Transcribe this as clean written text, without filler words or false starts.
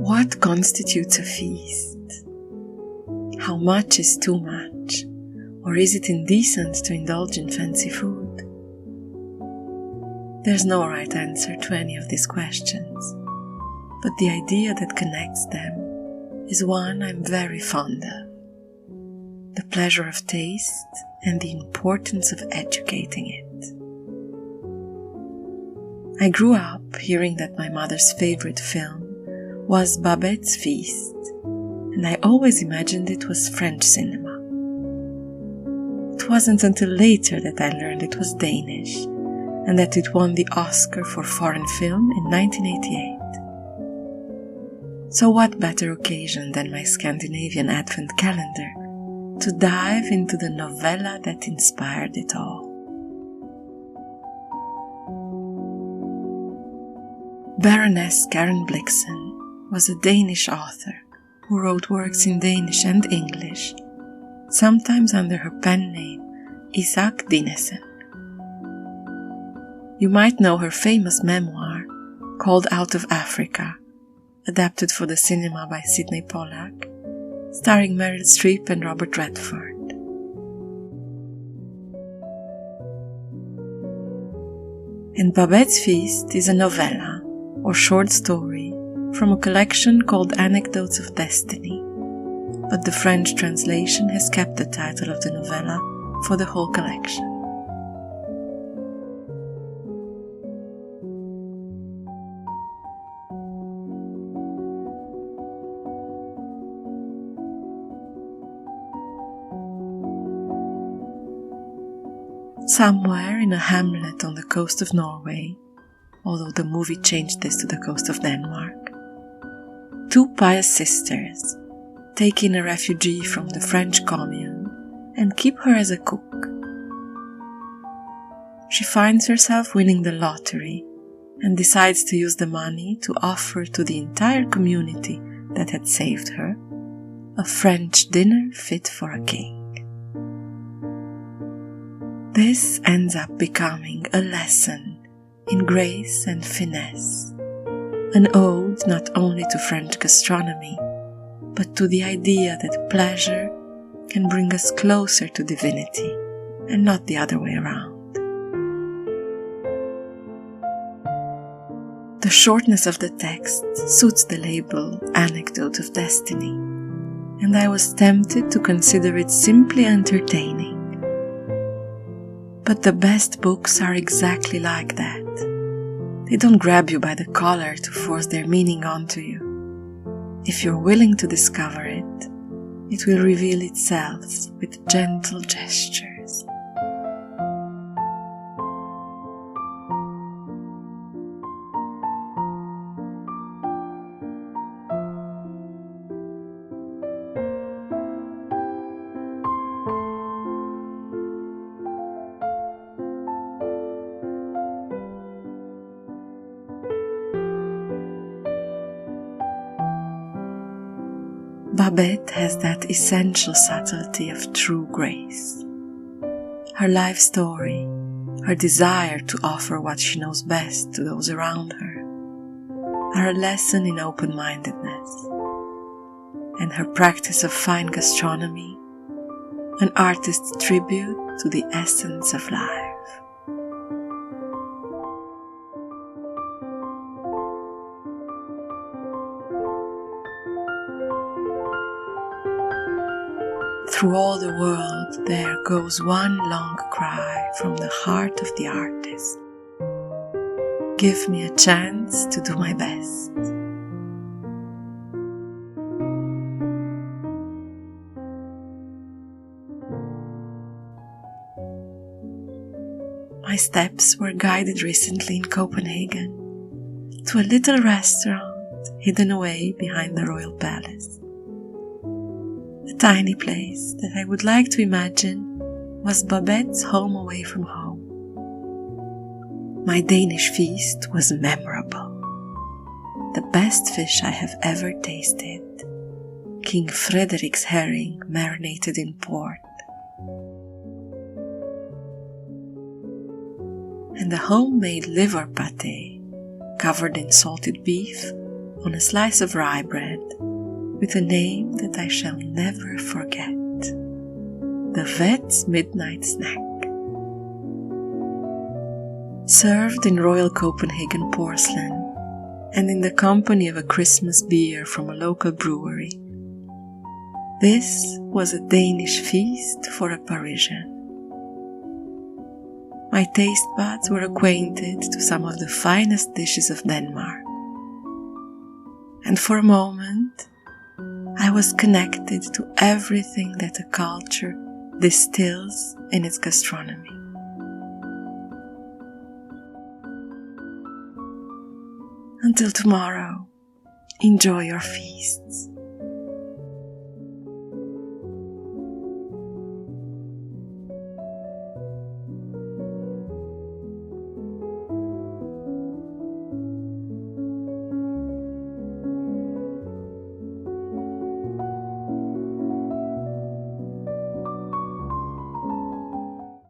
What constitutes a feast? How much is too much? Or is it indecent to indulge in fancy food? There's no right answer to any of these questions, but the idea that connects them is one I'm very fond of: the pleasure of taste and the importance of educating it. I grew up hearing that my mother's favorite film was Babette's Feast, and I always imagined it was French cinema. It wasn't until later that I learned it was Danish, and that it won the Oscar for foreign film in 1988. So what better occasion than my Scandinavian advent calendar to dive into the novella that inspired it all. Baroness Karen Blixen was a Danish author who wrote works in Danish and English, sometimes under her pen name Isak Dinesen. You might know her famous memoir called Out of Africa, adapted for the cinema by Sidney Pollack, starring Meryl Streep and Robert Redford. And Babette's Feast is a novella, or short story, from a collection called Anecdotes of Destiny, but the French translation has kept the title of the novella for the whole collection. Somewhere in a hamlet on the coast of Norway, although the movie changed this to the coast of Denmark, two pious sisters take in a refugee from the French commune and keep her as a cook. She finds herself winning the lottery and decides to use the money to offer to the entire community that had saved her a French dinner fit for a king. This ends up becoming a lesson in grace and finesse, an ode not only to French gastronomy, but to the idea that pleasure can bring us closer to divinity and not the other way around. The shortness of the text suits the label Anecdote of Destiny, and I was tempted to consider it simply entertaining. But the best books are exactly like that. They don't grab you by the collar to force their meaning onto you. If you're willing to discover it, it will reveal itself with gentle gestures. Babette has that essential subtlety of true grace. Her life story, her desire to offer what she knows best to those around her, are a lesson in open-mindedness, and her practice of fine gastronomy, an artist's tribute to the essence of life. Through all the world there goes one long cry from the heart of the artist. Give me a chance to do my best. My steps were guided recently in Copenhagen to a little restaurant hidden away behind the royal palace. A tiny place that I would like to imagine was Babette's home away from home. My Danish feast was memorable. The best fish I have ever tasted, King Frederik's herring marinated in port. and a homemade liver pâté covered in salted beef on a slice of rye bread with a name that I shall never forget. The vet's midnight snack. Served in Royal Copenhagen porcelain and in the company of a Christmas beer from a local brewery. This was a Danish feast for a Parisian. My taste buds were acquainted to some of the finest dishes of Denmark. And for a moment, I was connected to everything that a culture distills in its gastronomy. Until tomorrow, enjoy your feasts.